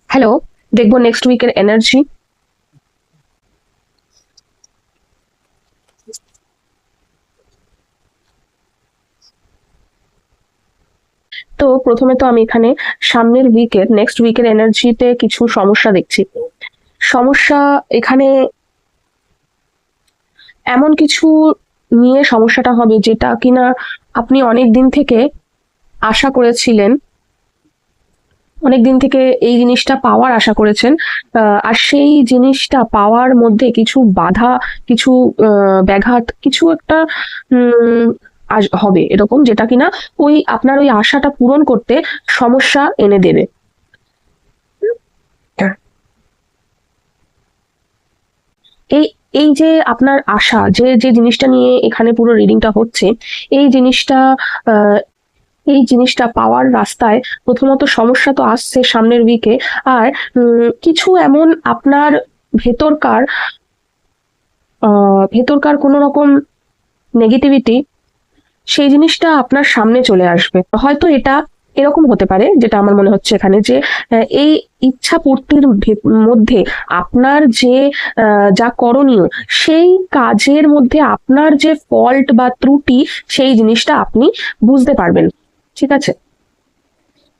Hello, দেখবো next উইকের energy. তো প্রথমে তো আমি এখানে সামনের নেক্সট উইকের এনার্জিতে কিছু সমস্যা দেখছি। সমস্যা এখানে এমন কিছু নিয়ে সমস্যাটা হবে যেটা কিনা আপনি অনেক দিন থেকে আশা করেছিলেন, অনেক দিন থেকে এই জিনিসটা পাওয়ার আশা করেছেন। আর সেই জিনিসটা পাওয়ার মধ্যে কিছু বাধা, কিছু ব্যাঘাত, কিছু একটা হবে এরকম, যেটা কিনা ওই আপনার ওই আশাটা পূরণ করতে সমস্যা এনে দেবে। এই এই যে আপনার আশা, যে যে জিনিসটা নিয়ে এখানে পুরো রিডিংটা হচ্ছে, এই জিনিসটা এই জিনিসটা পাওয়ার রাস্তায় প্রথমত সমস্যা তো আসছে সামনের উইকে। আর কিছু এমন আপনার ভেতরকার ভেতরকার কোনো রকম নেগেটিভিটি, সেই জিনিসটা আপনার সামনে চলে আসবে। হয়তো এটা এরকম হতে পারে, যেটা আমার মনে হচ্ছে এখানে, যে এই ইচ্ছা পূর্তির মধ্যে আপনার যে যা করণীয়, সেই কাজের মধ্যে আপনার যে ফল্ট বা ত্রুটি, সেই জিনিসটা আপনি বুঝতে পারবেন। ঠিক আছে,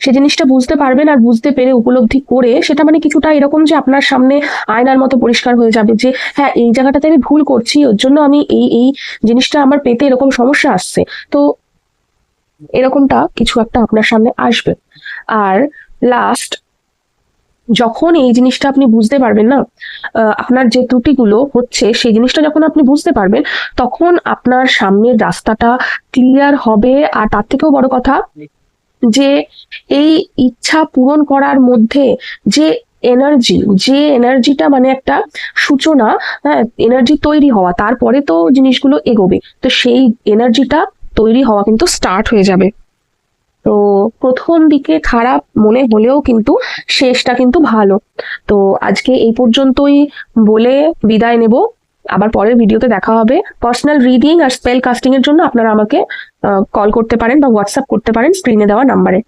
সে জিনিসটা বুঝতে পারবেন, আর বুঝতে পেরে উপলব্ধি করে সেটা মানে কিছুটা এরকম যে আপনার সামনে আয়নার মতো পরিষ্কার হয়ে যাবে যে হ্যাঁ, এই জায়গাটাতে আমি ভুল করছি, ওর জন্য আমি এই এই জিনিসটা আমার পেতে এরকম সমস্যা আসছে। তো এরকমটা কিছু একটা আপনার সামনে আসবে। আর লাস্ট, যখন এই জিনিসটা আপনি বুঝতে পারবেন না, আপনার যে ত্রুটিগুলো হচ্ছে সেই জিনিসটা যখন আপনি বুঝতে পারবেন, তখন আপনার সামনের রাস্তাটা ক্লিয়ার হবে। আর তার থেকেও বড় কথা, যে এই ইচ্ছা পূরণ করার মধ্যে যে এনার্জিটা মানে একটা সূচনা, হ্যাঁ, এনার্জি তৈরি হওয়া, তারপরে তো জিনিসগুলো এগোবে, তো সেই এনার্জিটা তৈরি হওয়া কিন্তু স্টার্ট হয়ে যাবে। তো প্রথম দিকে খারাপ মনে হলেও কিন্তু শেষটা কিন্তু ভালো। তো আজকে এই পর্যন্তই বলে বিদায় নেব। আবার পরের ভিডিওতে দেখা হবে। পার্সোনাল রিডিং আর স্পেল কাস্টিং এর জন্য আপনারা আমাকে কল করতে পারেন বা হোয়াটসঅ্যাপ করতে পারেন স্ক্রিনে দেওয়া নাম্বারে।